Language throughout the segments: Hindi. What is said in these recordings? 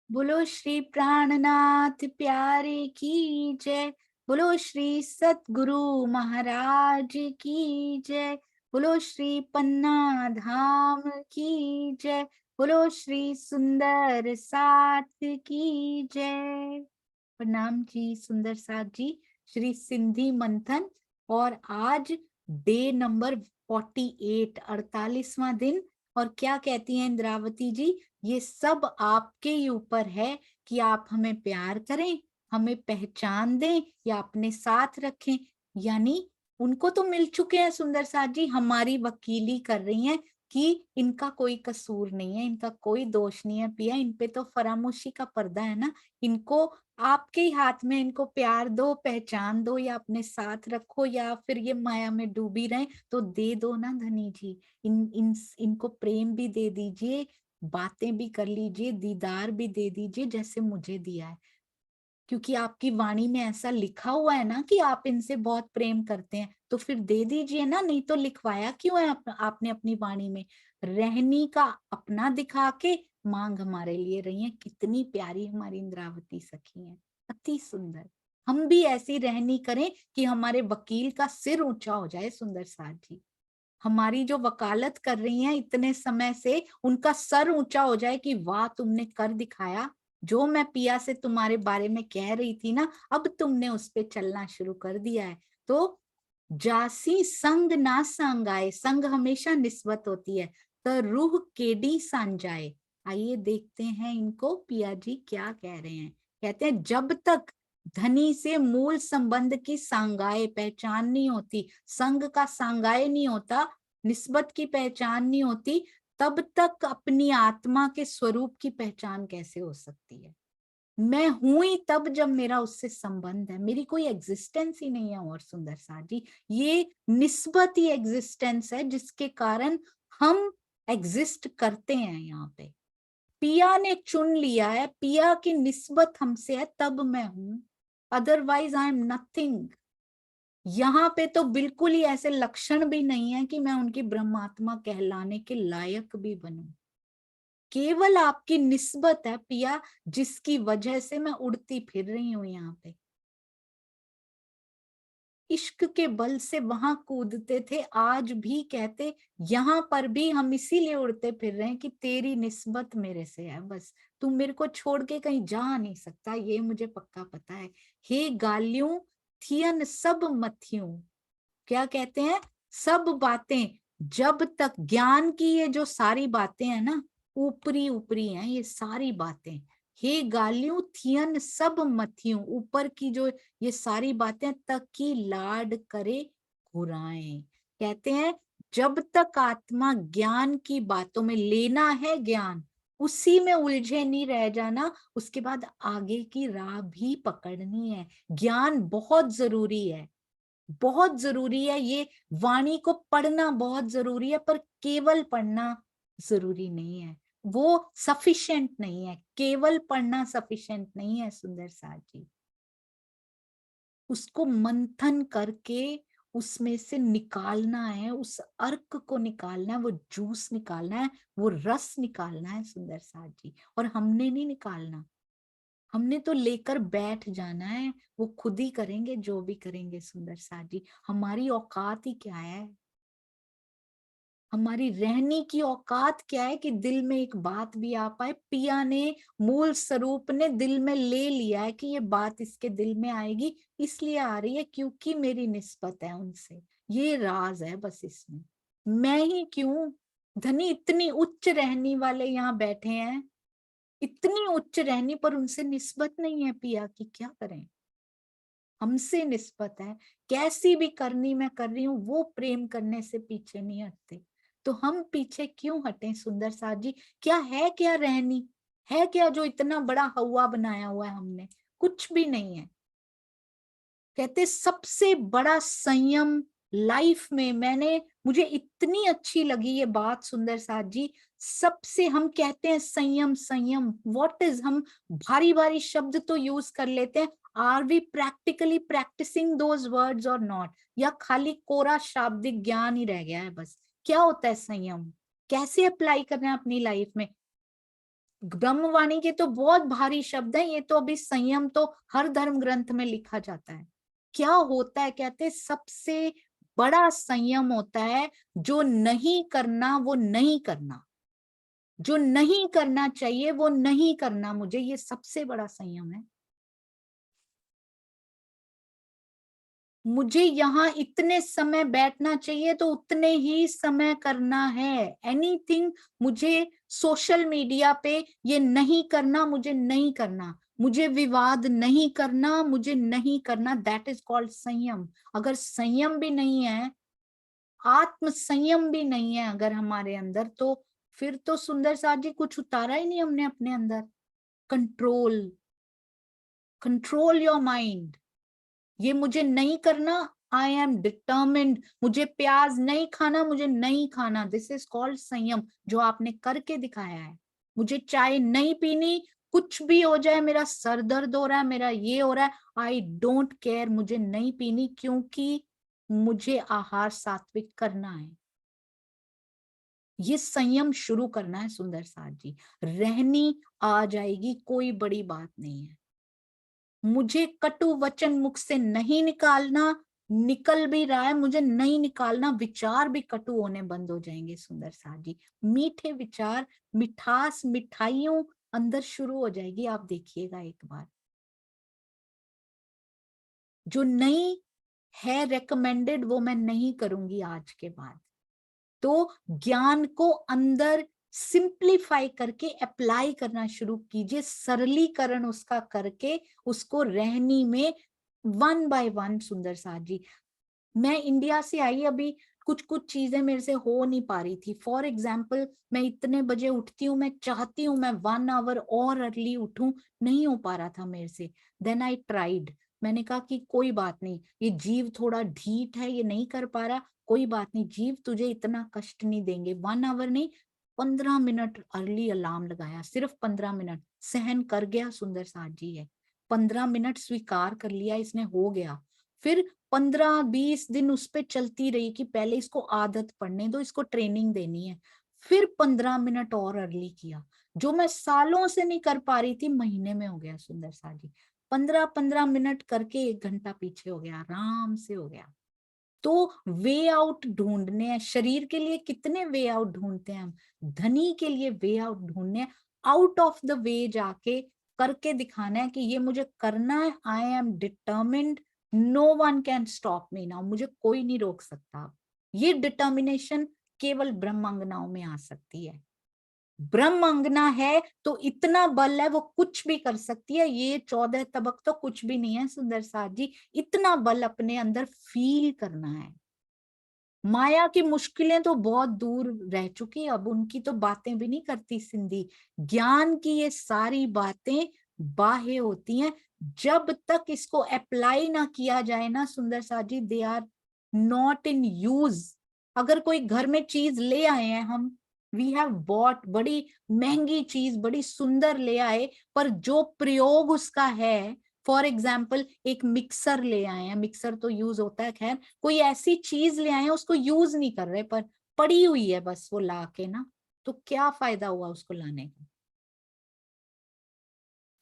बोलो श्री प्राणनाथ प्यारे की जय। बोलो श्री सतगुरु महाराज की जय। बोलो श्री पन्ना धाम की जय। बोलो श्री सुंदर साथ की जय। प्रणाम जी सुंदर साथ जी। श्री सिंधी मंथन और आज डे नंबर 48, 48वां दिन। और क्या कहती हैं इंद्रावती जी, ये सब आपके ही ऊपर है कि आप हमें प्यार करें, हमें पहचान दें या अपने साथ रखें। यानी उनको तो मिल चुके हैं सुंदर साथ जी, हमारी वकीली कर रही हैं कि इनका कोई कसूर नहीं है, इनका कोई दोष नहीं है पिया, इन पे तो फरामोशी का पर्दा है ना। इनको आपके ही हाथ में, इनको प्यार दो, पहचान दो या अपने साथ रखो या फिर ये माया में डूबी रहे तो दे दो ना धनी जी। इनको प्रेम भी दे दीजिए, बातें भी कर लीजिए, दीदार भी दे दीजिए जैसे मुझे दिया है। क्योंकि आपकी वाणी में ऐसा लिखा हुआ है ना कि आप इनसे बहुत प्रेम करते हैं, तो फिर दे दीजिए ना, नहीं तो लिखवाया क्यों है आपने अपनी वाणी में। रहनी का अपना दिखा के मांग हमारे लिए रही है। कितनी प्यारी हमारी इंद्रावती सखी है, अति सुंदर। हम भी ऐसी रहनी करें कि हमारे वकील का सिर ऊंचा हो जाए सुंदर साथ जी। हमारी जो वकालत कर रही हैं इतने समय से, उनका सर ऊंचा हो जाए कि वाह तुमने कर दिखाया। जो मैं पिया से तुम्हारे बारे में कह रही थी ना, अब तुमने उस पे चलना शुरू कर दिया है। तो जासी संग ना संगाए, संग हमेशा निस्बत होती है, तो रूह केडी सांजाए। आइए देखते हैं इनको पिया जी क्या कह रहे हैं। कहते हैं जब तक धनी से मूल संबंध की सांगाए पहचान नहीं होती, संग का सांगाए नहीं होता, निस्बत की पहचान नहीं होती, तब तक अपनी आत्मा के स्वरूप की पहचान कैसे हो सकती है। मैं हूं ही तब जब मेरा उससे संबंध है, मेरी कोई एग्जिस्टेंस ही नहीं है। और सुंदर सा जी, ये निस्बत ही एग्जिस्टेंस है जिसके कारण हम एग्जिस्ट करते हैं यहाँ पे। पिया ने चुन लिया है, पिया की निस्बत हमसे है तब मैं हूं, अदरवाइज आई एम नथिंग। यहाँ पे तो बिल्कुल ही ऐसे लक्षण भी नहीं है कि मैं उनकी ब्रह्मात्मा कहलाने के लायक भी बनूं। केवल आपकी निस्बत है पिया, जिसकी वजह से मैं उड़ती फिर रही हूं यहाँ पे। इश्क के बल से वहां कूदते थे, आज भी कहते यहाँ पर भी हम इसीलिए उड़ते फिर रहे हैं कि तेरी निस्बत मेरे से है। बस तू मेरे को छोड़ के कहीं जा नहीं सकता, ये मुझे पक्का पता है। हे गालियों थियन सब मथियों, क्या कहते हैं, सब बातें, जब तक ज्ञान की ये जो सारी बातें हैं ना, ऊपरी ऊपरी हैं ये सारी बातें। हे गालियों थियन सब मथियों, ऊपर की जो ये सारी बातें तक की लाड करे घुराएं। कहते हैं जब तक आत्मा ज्ञान की बातों में, लेना है ज्ञान, उसी में उलझे नहीं रह जाना, उसके बाद आगे की राह भी पकड़नी है। ज्ञान बहुत जरूरी है, बहुत जरूरी है। ये वाणी को पढ़ना बहुत जरूरी है, पर केवल पढ़ना जरूरी नहीं है, वो सफिशिएंट नहीं है। केवल पढ़ना सफिशिएंट नहीं है सुंदर साथ जी। उसको मंथन करके उसमें से निकालना है, उस अर्क को निकालना है, वो जूस निकालना है, वो रस निकालना है सुंदर साथ जी। और हमने नहीं निकालना, हमने तो लेकर बैठ जाना है। वो खुद ही करेंगे जो भी करेंगे सुंदर साथ जी। हमारी औकात ही क्या है, हमारी रहने की औकात क्या है कि दिल में एक बात भी आ पाए। पिया ने, मूल स्वरूप ने दिल में ले लिया है कि ये बात इसके दिल में आएगी, इसलिए आ रही है क्योंकि मेरी निस्बत है उनसे। ये राज है बस इसमें। मैं ही क्यों, धनी इतनी उच्च रहनी वाले यहाँ बैठे हैं, इतनी उच्च रहनी, पर उनसे निस्बत नहीं है पिया की, क्या करें। हमसे निस्बत है, कैसी भी करनी मैं कर रही हूँ, वो प्रेम करने से पीछे नहीं हटते। तो हम पीछे क्यों हटें सुंदर साथ जी। क्या है, क्या रहनी है, क्या जो इतना बड़ा हवा बनाया हुआ है हमने, कुछ भी नहीं है। कहते सबसे बड़ा संयम लाइफ में, मुझे इतनी अच्छी लगी ये बात सुंदर साथ जी। सबसे, हम कहते हैं संयम संयम, व्हाट इज, हम भारी भारी शब्द तो यूज कर लेते हैं, are we practically practising those words और नॉट, या खाली कोरा शाब्दिक ज्ञान ही रह गया है बस। क्या होता है संयम, कैसे अप्लाई करना है अपनी लाइफ में। ब्रह्मवाणी के तो बहुत भारी शब्द हैं, ये तो अभी संयम तो हर धर्म ग्रंथ में लिखा जाता है। क्या होता है, कहते हैं सबसे बड़ा संयम होता है जो नहीं करना वो नहीं करना, जो नहीं करना चाहिए वो नहीं करना, मुझे ये सबसे बड़ा संयम है। मुझे यहाँ इतने समय बैठना चाहिए तो उतने ही समय करना है। एनीथिंग, मुझे सोशल मीडिया पे ये नहीं करना, मुझे नहीं करना, मुझे विवाद नहीं करना, मुझे नहीं करना, दैट इज कॉल्ड संयम। अगर संयम भी नहीं है, आत्म संयम भी नहीं है अगर हमारे अंदर, तो फिर तो सुंदर साथ जी कुछ उतारा ही नहीं हमने अपने अंदर। Control, control your mind. ये मुझे नहीं करना, आई एम डिटर्मिन्ड। मुझे प्याज नहीं खाना, मुझे नहीं खाना, दिस इज कॉल्ड संयम, जो आपने करके दिखाया है। मुझे चाय नहीं पीनी, कुछ भी हो जाए, मेरा सर दर्द हो रहा है, मेरा ये हो रहा है, आई डोंट केयर, मुझे नहीं पीनी क्योंकि मुझे आहार सात्विक करना है। ये संयम शुरू करना है सुंदर साथ जी। रहनी आ जाएगी, कोई बड़ी बात नहीं है। मुझे कटु वचन मुख से नहीं निकालना, निकल भी रहा है, मुझे नहीं निकालना, विचार भी कटु होने बंद हो जाएंगे सुंदर साथ जी। मीठे विचार, मिठास, मिठाइयों अंदर शुरू हो जाएगी, आप देखिएगा एक बार। जो नहीं है रेकमेंडेड वो मैं नहीं करूंगी आज के बाद। तो ज्ञान को अंदर सिंप्लीफाई करके अप्लाई करना शुरू कीजिए, सरलीकरण उसका करके उसको रहनी में वन बाय वन। सुंदर साथ जी, मैं इंडिया से आई, अभी कुछ कुछ चीजें मेरे से हो नहीं पा रही थी। फॉर एग्जाम्पल, मैं इतने बजे उठती हूँ, मैं चाहती हूँ मैं 1 आवर और अर्ली उठूं, नहीं हो पा रहा था मेरे से। देन आई ट्राइड, मैंने कहा कि कोई बात नहीं, ये जीव थोड़ा ढीठ है, ये नहीं कर पा रहा, कोई बात नहीं, जीव तुझे इतना कष्ट नहीं देंगे। 1 आवर नहीं, 15 मिनट अर्ली अलार्म लगाया, सिर्फ 15 मिनट, सहन कर गया सुंदर साथ जी है। 15 मिनट स्वीकार कर लिया, इसने हो गया। फिर 15-20 दिन उस पे चलती रही कि पहले इसको आदत पड़ने दो, इसको ट्रेनिंग देनी है। फिर 15 मिनट और अर्ली किया, जो मैं सालों से नहीं कर पा रही थी, महीने में हो गया सुंदर साथ जी। 15-15 मिनट करके 1 घंटा पीछे हो गया, आराम से हो गया। तो वे आउट ढूंढने हैं, शरीर के लिए कितने वे आउट ढूंढते हैं हम, धनी के लिए वे आउट ढूंढने हैं। आउट ऑफ द वे जाके करके दिखाना है कि ये मुझे करना है, I am determined, no one can stop me now, मुझे कोई नहीं रोक सकता। ये डिटर्मिनेशन केवल ब्रह्मांगनाओं में आ सकती है। ब्रह्मांगना है तो इतना बल है, वो कुछ भी कर सकती है। ये 14 तबक तो कुछ भी नहीं है सुंदर साथ जी, इतना बल अपने अंदर फील करना है। माया की मुश्किलें तो बहुत दूर रह चुकी, अब उनकी तो बातें भी नहीं करती सिंधी। ज्ञान की ये सारी बातें बाह्य होती हैं, जब तक इसको अप्लाई ना किया जाए ना सुंदर साथ जी, they are not in use. अगर कोई घर में चीज ले आए हैं हम, वी हैव बॉट, बड़ी महंगी चीज, बड़ी सुंदर ले आए, पर जो प्रयोग उसका है, फॉर एग्जाम्पल एक मिक्सर ले आए हैं, मिक्सर तो यूज होता है, खैर कोई ऐसी चीज ले आए हैं उसको यूज नहीं कर रहे, पर पड़ी हुई है बस वो ला के ना, तो क्या फायदा हुआ उसको लाने का।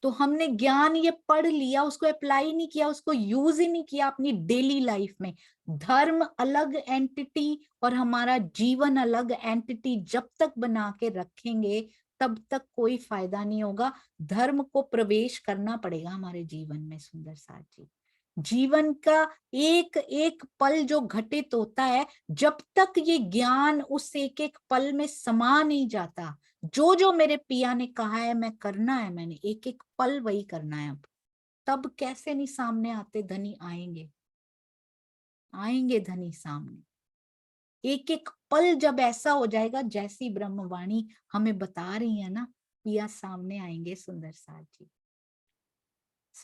तो हमने ज्ञान ये पढ़ लिया, उसको अप्लाई नहीं किया, उसको यूज ही नहीं किया अपनी डेली लाइफ में। धर्म अलग एंटिटी और हमारा जीवन अलग एंटिटी जब तक बना के रखेंगे, तब तक कोई फायदा नहीं होगा। धर्म को प्रवेश करना पड़ेगा हमारे जीवन में सुंदर साथ जी। जीवन का एक एक पल जो घटित होता है, जब तक ये ज्ञान उस एक एक पल में समा नहीं जाता, जो जो मेरे पिया ने कहा है मैं करना है, मैंने एक एक पल वही करना है। अब तब कैसे नहीं सामने आते धनी, आएंगे, आएंगे धनी सामने। एक एक पल जब ऐसा हो जाएगा, जैसी ब्रह्मवाणी हमें बता रही है ना, पिया सामने आएंगे सुंदर साथ जी।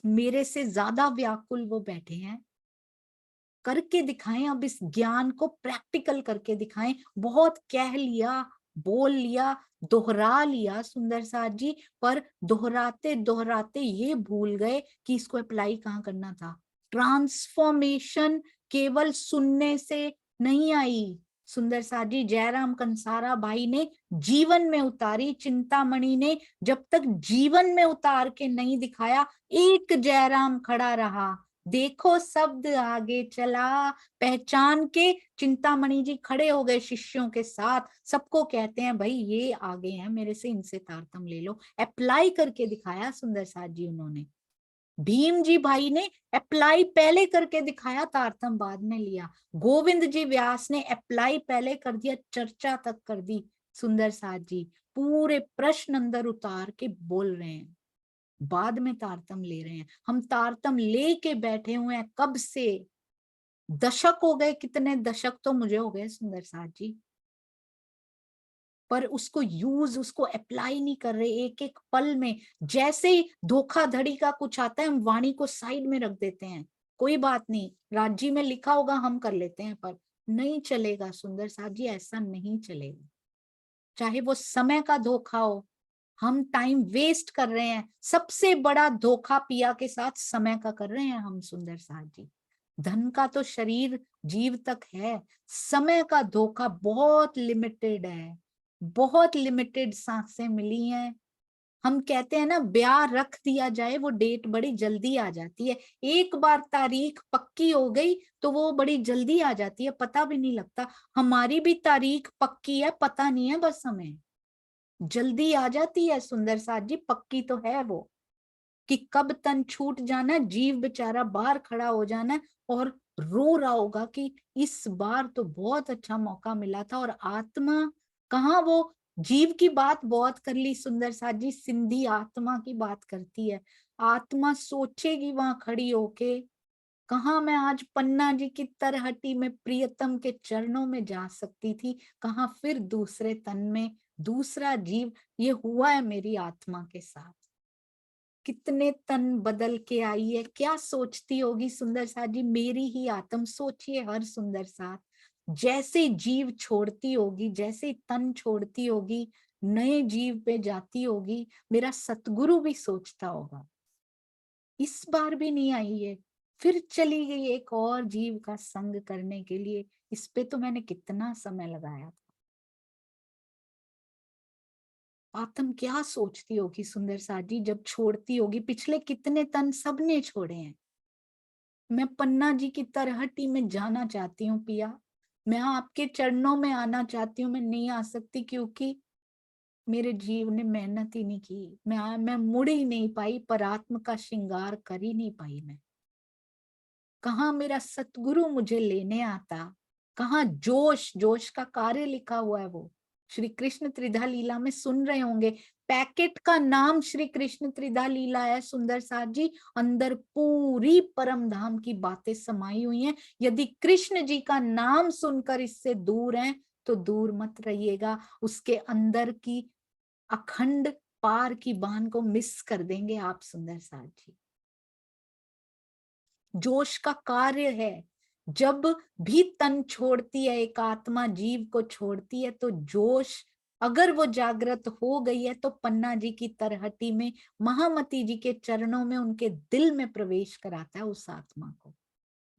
मेरे से ज्यादा व्याकुल वो बैठे हैं, करके दिखाएं, अब इस ज्ञान को प्रैक्टिकल करके दिखाएं। बहुत कह लिया, बोल लिया, दोहरा लिया सुंदर साथ जी, पर दोहराते दोहराते ये भूल गए कि इसको अप्लाई कहाँ करना था। ट्रांसफॉर्मेशन केवल सुनने से नहीं आई, सुंदर साथ जी जयराम कंसारा भाई ने जीवन में उतारी, चिंतामणि ने जब तक जीवन में उतार के नहीं दिखाया, एक जयराम खड़ा रहा, देखो शब्द आगे चला, पहचान के चिंतामणि जी खड़े हो गए शिष्यों के साथ, सबको कहते हैं भाई ये आगे हैं मेरे से, इनसे तारतम ले लो। अप्लाई करके दिखाया सुंदर साथ जी उन्होंने। भीम जी भाई ने अप्लाई पहले करके दिखाया, तारतम बाद में लिया। गोविंद जी व्यास ने अप्लाई पहले कर दिया, चर्चा तक कर दी। सुंदर साथ जी पूरे प्रश्न अंदर उतार के बोल रहे हैं, बाद में तारतम ले रहे हैं। हम तारतम लेके बैठे हुए हैं कब से, दशक हो गए, कितने दशक तो मुझे हो गए सुंदर साथ जी, पर उसको यूज, उसको अप्लाई नहीं कर रहे। एक एक पल में जैसे ही धोखाधड़ी का कुछ आता है, हम वाणी को साइड में रख देते हैं, कोई बात नहीं, राज्य में लिखा होगा हम कर लेते हैं, पर नहीं चलेगा सुंदर साहब जी, ऐसा नहीं चलेगा। चाहे वो समय का धोखा हो, हम टाइम वेस्ट कर रहे हैं, सबसे बड़ा धोखा पिया के साथ समय का कर रहे हैं हम सुंदर साहब जी। धन का तो शरीर जीव तक है, समय का धोखा बहुत लिमिटेड है, बहुत लिमिटेड सांसें मिली हैं। हम कहते हैं ना ब्याह रख दिया जाए, वो डेट बड़ी जल्दी आ जाती है, एक बार तारीख पक्की हो गई तो वो बड़ी जल्दी आ जाती है, पता भी नहीं लगता। हमारी भी तारीख पक्की है, पता नहीं है बस हमें, जल्दी आ जाती है सुंदर साथ जी, पक्की तो है वो, कि कब तन छूट जाना है, जीव बेचारा बाहर खड़ा हो जाना है और रो रहा होगा कि इस बार तो बहुत अच्छा मौका मिला था। और आत्मा कहाँ, वो जीव की बात बहुत कर ली सुंदर साथ जी, सिंधी आत्मा की बात करती है। आत्मा सोचेगी वहां खड़ी होके, कहाँ मैं आज पन्ना जी की तरहटी में प्रियतम के चरणों में जा सकती थी, कहाँ फिर दूसरे तन में दूसरा जीव, ये हुआ है मेरी आत्मा के साथ। कितने तन बदल के आई है, क्या सोचती होगी सुंदर साथ जी, मेरी ही आत्म, सोचिए हर सुंदर साथ, जैसे जीव छोड़ती होगी, जैसे तन छोड़ती होगी, नए जीव पे जाती होगी, मेरा सतगुरु भी सोचता होगा इस बार भी नहीं आई है, फिर चली गई एक और जीव का संग करने के लिए, इस पे तो मैंने कितना समय लगाया था। आत्म क्या सोचती होगी सुंदर साथ जी जब छोड़ती होगी, पिछले कितने तन सबने छोड़े हैं। मैं पन्ना जी की तरहटी में जाना चाहती हूँ पिया, मैं आपके चरणों में आना चाहती हूँ, मैं नहीं आ सकती क्योंकि मेरे जीव ने मेहनत ही नहीं की, मैं मुड़ ही नहीं पाई, पर आत्म का श्रृंगार कर ही नहीं पाई मैं। कहाँ मेरा सतगुरु मुझे लेने आता, कहाँ जोश, जोश का कार्य लिखा हुआ है वो श्री कृष्ण त्रिधा लीला में सुन रहे होंगे, पैकेट का नाम श्री कृष्ण त्रिधा लीला है सुंदर साथ जी, अंदर पूरी परम धाम की बातें समाई हुई हैं। यदि कृष्ण जी का नाम सुनकर इससे दूर हैं तो दूर मत रहिएगा, उसके अंदर की अखंड पार की बान को मिस कर देंगे आप सुंदर साथ जी। जोश का कार्य है, जब भी तन छोड़ती है एक आत्मा, जीव को छोड़ती है, तो जोश अगर वो जागृत हो गई है तो पन्ना जी की तरहटी में, महामती जी के चरणों में, उनके दिल में प्रवेश कराता है उस आत्मा को।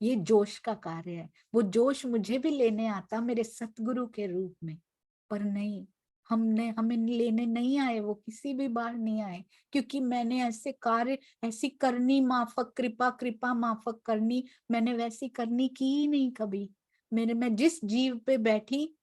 ये जोश का कार्य है, वो जोश मुझे भी लेने आता मेरे सतगुरु के रूप में, पर नहीं, हमने हमें लेने नहीं आए, वो किसी भी बार नहीं आए, क्योंकि मैंने ऐसे कार्य, ऐसी करनी माफक कृपा, कृपा माफक करनी, मैंने वैसी करनी की ही नहीं कभी। मेरे, मैं जिस जीव पे बैठी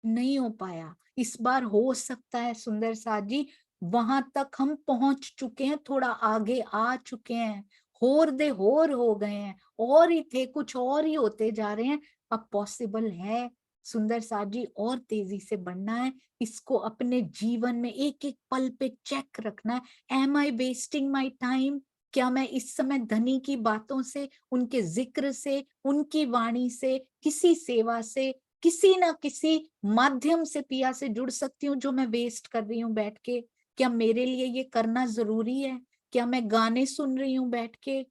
नहीं हो पाया, इस बार हो सकता है सुंदर साथ जी, वहां तक हम पहुंच चुके हैं, थोड़ा आगे आ चुके हैं, होर दे होर हो गए हैं, और ही थे, कुछ और ही होते जा रहे हैं। अब पॉसिबल है सुंदर साथ जी, और तेजी से बढ़ना है, इसको अपने जीवन में एक एक पल पे चेक रखना है। Am I wasting my time? क्या मैं इस समय धनी की बातों से, उनके जिक्र से, उनकी वाणी से, किसी सेवा से, किसी ना किसी माध्यम से पिया से जुड़ सकती हूँ जो मैं वेस्ट कर रही हूँ बैठ के? क्या मेरे लिए ये करना जरूरी है? क्या मैं गाने सुन रही हूँ बैठ के?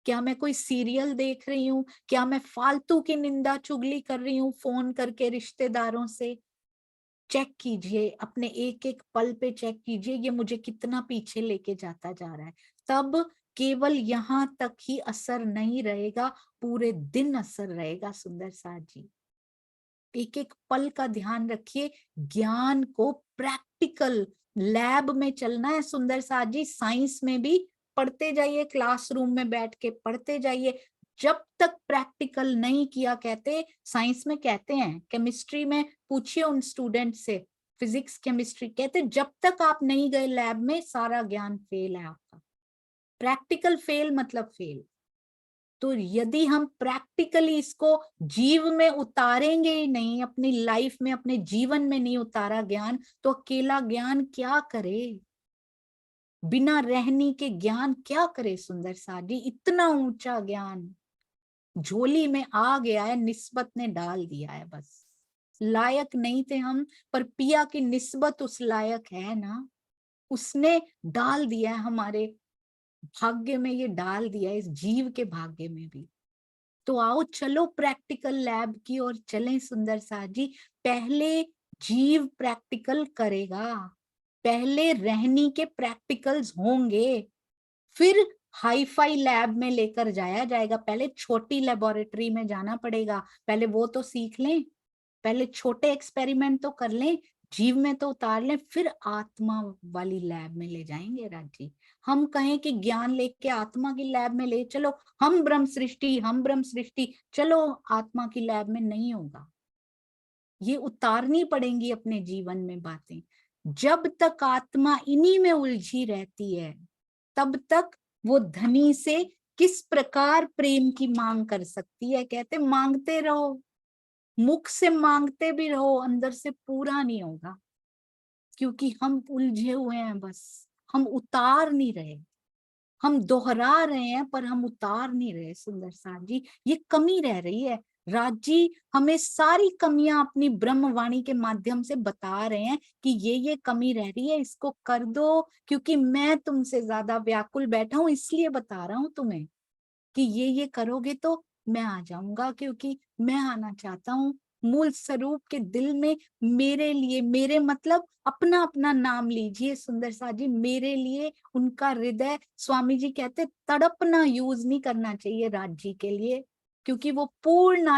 क्या मैं कोई सीरियल देख रही हूँ? क्या मैं फालतू की निंदा चुगली कर रही हूँ फोन करके रिश्तेदारों से? चेक कीजिए अपने एक एक पल पे, चेक कीजिए ये मुझे कितना पीछे लेके जाता जा रहा है। तब केवल यहाँ तक ही असर नहीं रहेगा, पूरे दिन असर रहेगा सुंदर साथ जी। एक एक पल का ध्यान रखिए। ज्ञान को प्रैक्टिकल लैब में चलना है सुंदर साथ जी। साइंस में भी पढ़ते जाइए, क्लासरूम में बैठ के पढ़ते जाइए। जब तक प्रैक्टिकल नहीं किया, कहते साइंस में कहते हैं, केमिस्ट्री में पूछिए उन स्टूडेंट से, फिजिक्स केमिस्ट्री, कहते जब तक आप नहीं गए लैब में सारा ज्ञान फेल है आपका। प्रैक्टिकल फेल मतलब फेल। तो यदि हम प्रैक्टिकली इसको जीव में उतारेंगे ही नहीं, अपनी लाइफ में, अपने जीवन में नहीं उतारा ज्ञान, तो अकेला ज्ञान क्या करे? बिना रहनी के ज्ञान क्या करे सुंदर साथ जी? इतना ऊंचा ज्ञान झोली में आ गया है, निस्बत ने डाल दिया है बस। लायक नहीं थे हम, पर पिया की निस्बत उस लायक है ना, उसने डाल दिया है हमारे भाग्य में, ये डाल दिया है इस जीव के भाग्य में भी। तो आओ चलो प्रैक्टिकल लैब की ओर चलें सुंदर साथ जी। पहले जीव प्रैक्टिकल करेगा, पहले रहनी के प्रैक्टिकल्स होंगे, फिर हाई फाई लैब में लेकर जाया जाएगा। पहले छोटी लेबोरेटरी में जाना पड़ेगा, पहले वो तो सीख लें, पहले छोटे एक्सपेरिमेंट तो कर लें, जीव में तो उतार लें, फिर आत्मा वाली लैब में ले जाएंगे राजी। हम कहें कि ज्ञान लेके आत्मा की लैब में ले चलो, हम ब्रह्म सृष्टि, हम ब्रह्म सृष्टि, चलो आत्मा की लैब में नहीं होगा। ये उतारनी पड़ेंगी अपने जीवन में बातें। जब तक आत्मा इन्हीं में उलझी रहती है, तब तक वो धनी से किस प्रकार प्रेम की मांग कर सकती है? कहते मांगते रहो, मुख से मांगते भी रहो, अंदर से पूरा नहीं होगा, क्योंकि हम उलझे हुए हैं बस। हम उतार नहीं रहे, हम दोहरा रहे हैं पर हम उतार नहीं रहे सुंदर साथ जी। ये कमी रह रही है। राज जी हमें सारी कमियां अपनी ब्रह्मवाणी के माध्यम से बता रहे हैं कि ये कमी रह रही है, इसको कर दो, क्योंकि मैं तुमसे ज्यादा व्याकुल बैठा हूं, इसलिए बता रहा हूं तुम्हें कि ये करोगे तो मैं आ जाऊंगा, क्योंकि मैं आना चाहता हूँ मूल स्वरूप के दिल में। मेरे लिए, मेरे मतलब अपना अपना नाम लीजिए सुंदर साथ जी, मेरे लिए उनका हृदय, स्वामी जी कहते तड़पना यूज नहीं करना चाहिए राज जी के लिए, क्योंकि वो पूर्ण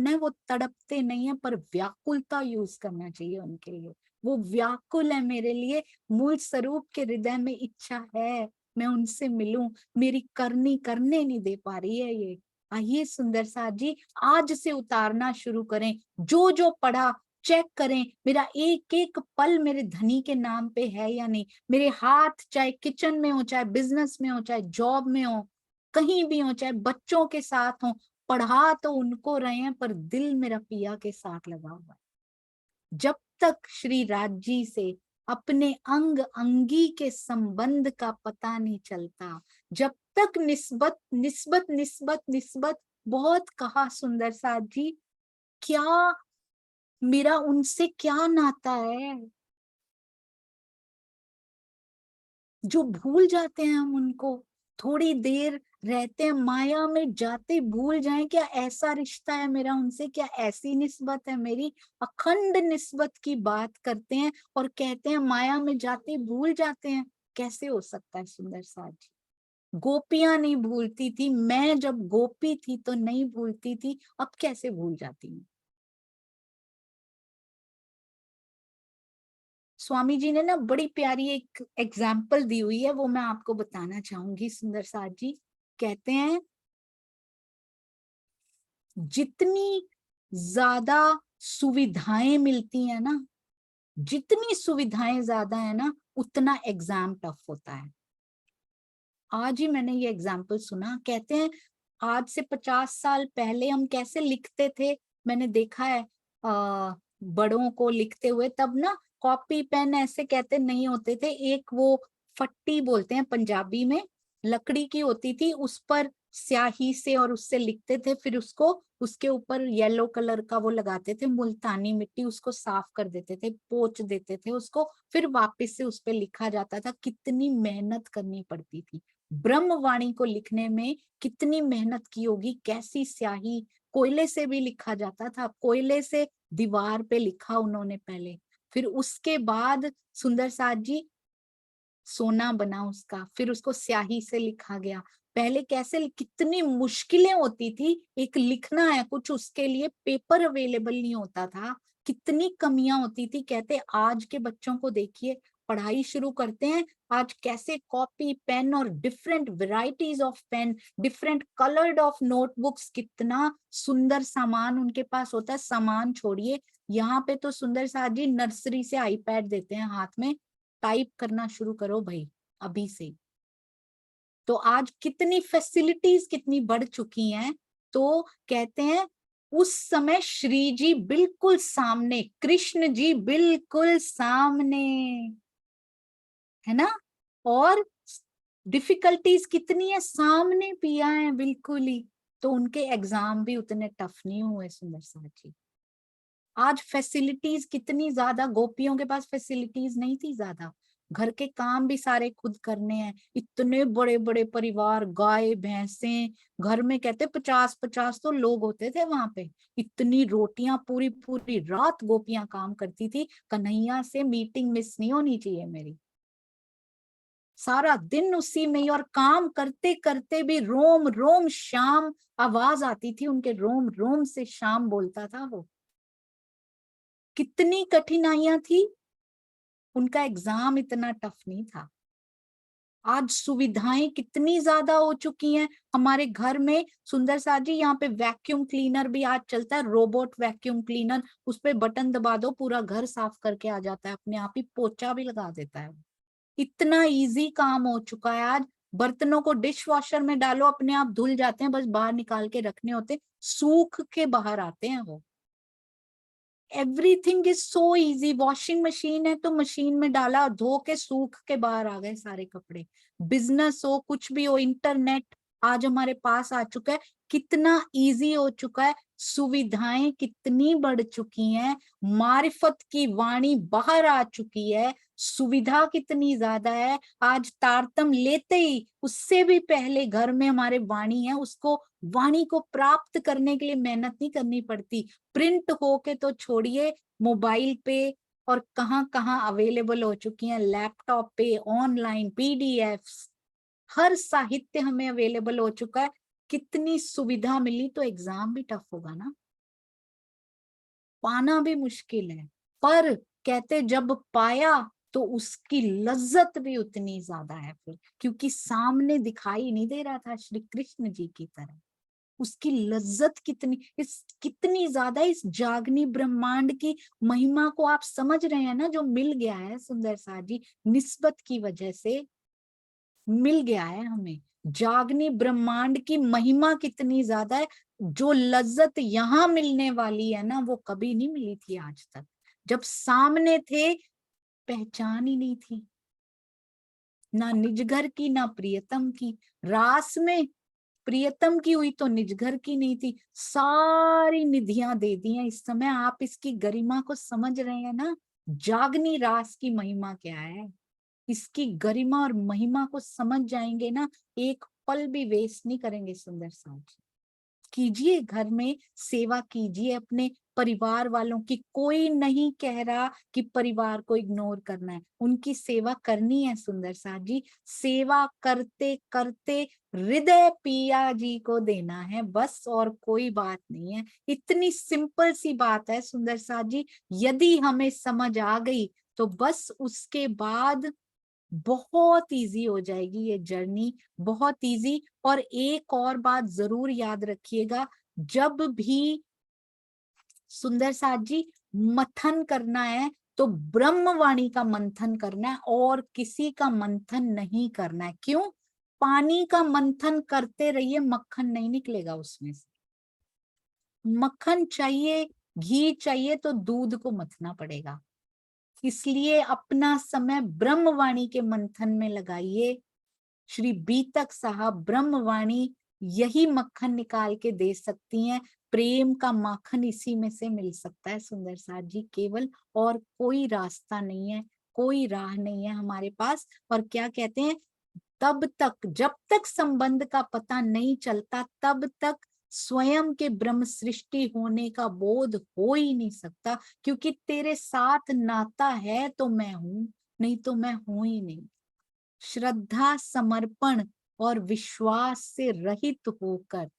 है, वो तड़पते नहीं है, पर व्याकुलता यूज करना चाहिए उनके लिए। वो व्याकुल है मेरे लिए, मूल स्वरूप के हृदय में इच्छा है मैं उनसे मिलूं, मेरी करनी करने नहीं दे पा रही है ये। आइए सुंदर साथ जी आज से उतारना शुरू करें, जो जो पढ़ा चेक करें, मेरा एक एक पल मेरे धनी के नाम पे है या नहीं। मेरे हाथ चाहे किचन में हो, चाहे बिजनेस में हो, चाहे जॉब में हो, कहीं भी हो, चाहे बच्चों के साथ हो, पढ़ा तो उनको रहे हैं पर दिल मेरा पिया के साथ लगा हुआ है। जब तक श्री राज जी से अपने अंग अंगी के संबंध का पता नहीं चलता, जब तक निस्बत निस्बत निस्बत निस्बत, बहुत कहा सुंदर साथ जी, क्या मेरा उनसे क्या नाता है, जो भूल जाते हैं हम उनको। थोड़ी देर रहते हैं माया में, जाते भूल जाएं क्या ऐसा रिश्ता है मेरा उनसे, क्या ऐसी निस्बत है मेरी। अखंड निस्बत की बात करते हैं और कहते हैं माया में जाते भूल जाते हैं। कैसे हो सकता है सुंदर साथ जी? गोपियां नहीं भूलती थी, मैं जब गोपी थी तो नहीं भूलती थी, अब कैसे भूल जाती हूँ? स्वामी जी ने ना बड़ी प्यारी एक एग्जाम्पल दी हुई है, वो मैं आपको बताना चाहूंगी सुंदर साथ जी। कहते हैं जितनी ज्यादा सुविधाएं मिलती है ना, जितनी सुविधाएं ज्यादा है ना, उतना एग्जाम टफ होता है। आज ही मैंने ये एग्जाम्पल सुना, कहते हैं आज से 50 साल पहले हम कैसे लिखते थे, मैंने देखा है बड़ों को लिखते हुए, तब ना कॉपी पेन ऐसे कहते नहीं होते थे, एक वो फट्टी बोलते हैं पंजाबी में, लकड़ी की होती थी, उस पर स्याही से और उससे लिखते थे, फिर उसको उसके ऊपर येलो कलर का वो लगाते थे मुल्तानी मिट्टी, उसको साफ कर देते थे, पोंछ देते थे उसको, फिर वापस से उस पर लिखा जाता था। कितनी मेहनत करनी पड़ती थी ब्रह्मवाणी को लिखने में, कितनी मेहनत की होगी, कैसी स्याही, कोयले से भी लिखा जाता था, कोयले से दीवार पे लिखा उन्होंने पहले, फिर उसके बाद सुंदर साथ जी सोना बना उसका, फिर उसको स्याही से लिखा गया, पहले कैसे कितनी मुश्किलें होती थी, एक लिखना है कुछ, उसके लिए पेपर अवेलेबल नहीं होता था, कितनी कमियां होती थी। कहते आज के बच्चों को देखिए, पढ़ाई शुरू करते हैं, आज कैसे कॉपी पेन और different varieties of pen, different coloured of notebooks, कितना सुंदर सामान उनके पास होता है। सामान छोड़िए, यहाँ पे तो सुंदर साथ जी नर्सरी से आईपैड देते हैं हाथ में, टाइप करना शुरू करो भाई अभी से। तो आज कितनी फैसिलिटीज कितनी बढ़ चुकी हैं। तो कहते हैं उस समय श्री जी बिल्कुल सामने, कृष्ण जी बिल्कुल सामने, है ना। और डिफिकल्टीज कितनी है, सामने पिया है बिल्कुल ही। तो उनके एग्जाम भी उतने टफ नहीं हुए सुंदर साथ जी। आज फैसिलिटीज कितनी ज्यादा, गोपियों के पास फैसिलिटीज नहीं थी ज्यादा, घर के काम भी सारे खुद करने हैं। इतने बड़े बड़े परिवार, गाय भैंसे घर में, कहते 50-50 तो लोग होते थे वहां पे। इतनी रोटियां, पूरी पूरी रात गोपियां काम करती थी, कन्हैया से मीटिंग मिस नहीं होनी चाहिए मेरी। सारा दिन उसी में ही, और काम करते करते भी रोम रोम श्याम आवाज आती थी उनके, रोम रोम से श्याम बोलता था वो। कितनी कठिनाइयां थी, उनका एग्जाम इतना टफ नहीं था। आज सुविधाएं कितनी ज्यादा हो चुकी हैं हमारे घर में सुंदर साथ जी। यहाँ पे वैक्यूम क्लीनर भी आज चलता है, रोबोट वैक्यूम क्लीनर, उस पे बटन दबा दो, पूरा घर साफ करके आ जाता है, अपने आप ही पोछा भी लगा देता है। इतना इजी काम हो चुका है आज। बर्तनों को डिश वॉशर में डालो, अपने आप धुल जाते हैं, बस बाहर निकाल के रखने होते, सूख के बाहर आते हैं वो। Everything is so easy. Washing machine है तो मशीन में डाला, धो के सूख के बाहर आ गए सारे कपड़े। बिजनेस हो, कुछ भी हो, इंटरनेट आज हमारे पास आ चुका है, कितना इजी हो चुका है, सुविधाएं कितनी बढ़ चुकी हैं, मारिफत की वाणी बाहर आ चुकी है, सुविधा कितनी ज्यादा है। आज तारतम लेते ही उससे भी पहले घर में हमारे वाणी है, उसको वाणी को प्राप्त करने के लिए मेहनत नहीं करनी पड़ती। प्रिंट होके तो छोड़िए, मोबाइल पे और कहाँ कहाँ अवेलेबल हो चुकी हैं, लैपटॉप पे, ऑनलाइन पीडीएफ्स, हर साहित्य हमें अवेलेबल हो चुका है। कितनी सुविधा मिली, तो एग्जाम भी टफ होगा ना, पाना भी मुश्किल है। पर कहते जब पाया तो उसकी लज्जत भी उतनी ज्यादा है फिर, क्योंकि सामने दिखाई नहीं दे रहा था श्री कृष्ण जी की तरह। उसकी लज्जत कितनी, इस कितनी ज्यादा, इस जागनी ब्रह्मांड की महिमा को आप समझ रहे हैं ना, जो मिल गया है सुंदर साथ जी, निस्बत की वजह से मिल गया है हमें। जागनी ब्रह्मांड की महिमा कितनी ज्यादा है, जो लज्जत यहाँ मिलने वाली है ना, वो कभी नहीं मिली थी आज तक। जब सामने थे, पहचान ही नहीं थी, ना निजघर की ना प्रियतम की। रास में प्रियतम की हुई तो निजघर की नहीं थी। सारी निधियां दे दी हैं इस समय, आप इसकी गरिमा को समझ रहे हैं ना। जागनी रास की महिमा क्या है, इसकी गरिमा और महिमा को समझ जाएंगे ना, एक पल भी वेस्ट नहीं करेंगे सुंदर साथ। कीजिए, घर में सेवा कीजिए अपने परिवार वालों की। कोई नहीं कह रहा कि परिवार को इग्नोर करना है, उनकी सेवा करनी है सुंदर साथ जी। सेवा करते करते हृदय पिया जी को देना है बस, और कोई बात नहीं है। इतनी सिंपल सी बात है सुंदर साथ जी, यदि हमें समझ आ गई तो बस उसके बाद बहुत इजी हो जाएगी ये जर्नी, बहुत इजी। और एक और बात जरूर याद रखिएगा, जब भी सुंदर साथ जी मंथन करना है तो ब्रह्मवाणी का मंथन करना है, और किसी का मंथन नहीं करना है। क्यों? पानी का मंथन करते रहिए, मक्खन नहीं निकलेगा उसमें से। मक्खन चाहिए, घी चाहिए तो दूध को मथना पड़ेगा। इसलिए अपना समय ब्रह्मवाणी के मंथन में लगाइए। श्री बीतक साहब ब्रह्मवाणी यही मक्खन निकाल के दे सकती हैं। प्रेम का माखन इसी में से मिल सकता है सुंदर साथ जी, केवल, और कोई रास्ता नहीं है, कोई राह नहीं है हमारे पास। और क्या कहते हैं, तब तक, जब तक संबंध का पता नहीं चलता, तब तक स्वयं के ब्रह्म सृष्टि होने का बोध हो ही नहीं सकता। क्योंकि तेरे साथ नाता है तो मैं हूं, नहीं तो मैं हूं ही नहीं। श्रद्धा समर्पण और विश्वास से रहित होकर,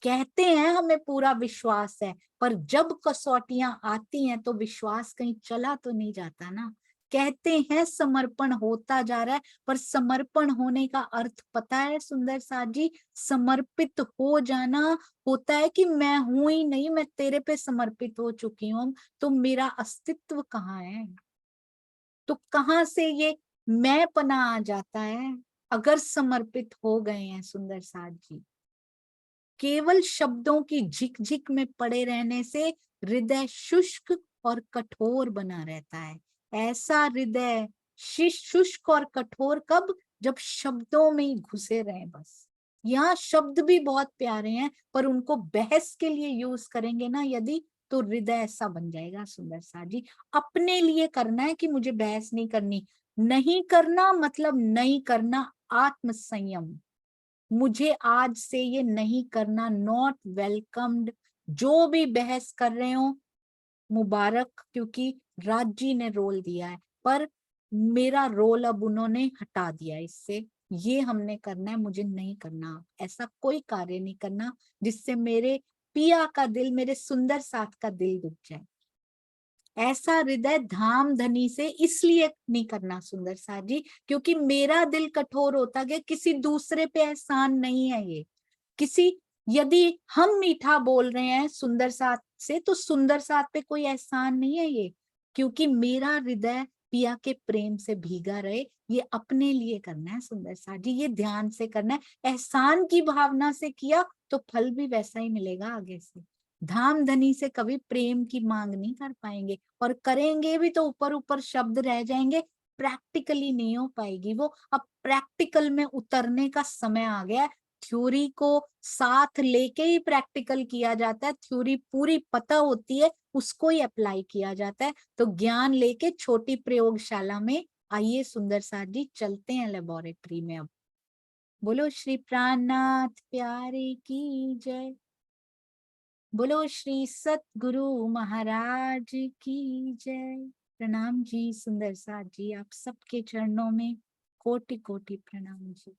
कहते हैं हमें पूरा विश्वास है, पर जब कसौटियां आती हैं तो विश्वास कहीं चला तो नहीं जाता ना। कहते हैं समर्पण होता जा रहा है, पर समर्पण होने का अर्थ पता है सुंदर साथ जी? समर्पित हो जाना होता है कि मैं हूं ही नहीं, मैं तेरे पे समर्पित हो चुकी हूँ, तो मेरा अस्तित्व कहाँ है? तो कहाँ से ये मैं पना आ जाता है अगर समर्पित हो गए हैं सुंदर साथ जी? केवल शब्दों की झिक-झिक में पड़े रहने से हृदय शुष्क और कठोर बना रहता है। ऐसा हृदय शुष्क और कठोर कब? जब शब्दों में ही घुसे रहें बस। यहाँ शब्द भी बहुत प्यारे हैं, पर उनको बहस के लिए यूज करेंगे ना यदि, तो हृदय ऐसा बन जाएगा सुंदर साथ जी। अपने लिए करना है कि मुझे बहस नहीं करनी, नहीं करना मतलब नहीं करना, आत्म संयम। मुझे आज से ये नहीं करना, नॉट वेलकम्ड। जो भी बहस कर रहे हो मुबारक, क्योंकि राज जी ने रोल दिया है, पर मेरा रोल अब उन्होंने हटा दिया इससे। ये हमने करना है, मुझे नहीं करना ऐसा कोई कार्य नहीं करना जिससे मेरे पिया का दिल, मेरे सुंदर साथ का दिल दुख जाए। ऐसा हृदय धाम धनी से इसलिए नहीं करना सुंदर साथ जी, क्योंकि मेरा दिल कठोर होता गया, किसी दूसरे पे एहसान नहीं है ये। किसी, यदि हम मीठा बोल रहे हैं सुंदर साथ से, तो सुंदर साथ पे कोई एहसान नहीं है ये, क्योंकि मेरा हृदय पिया के प्रेम से भीगा रहे। ये अपने लिए करना है सुंदर साथ जी, ये ध्यान से करना है। एहसान की भावना से किया तो फल भी वैसा ही मिलेगा आगे से। धाम धनी से कभी प्रेम की मांग नहीं कर पाएंगे, और करेंगे भी तो ऊपर ऊपर शब्द रह जाएंगे, प्रैक्टिकली नहीं हो पाएगी वो। अब प्रैक्टिकल में उतरने का समय आ गया है। थ्योरी को साथ लेके ही प्रैक्टिकल किया जाता है, थ्योरी पूरी पता होती है, उसको ही अप्लाई किया जाता है। तो ज्ञान लेके छोटी प्रयोगशाला में आइए सुंदर साथ जी, चलते हैं लेबोरेटरी में अब। बोलो श्री प्राणनाथ प्यारे की जय। बोलो श्री सतगुरु महाराज की जय। प्रणाम जी सुंदर साथ जी, आप सबके चरणों में कोटि कोटि प्रणाम जी।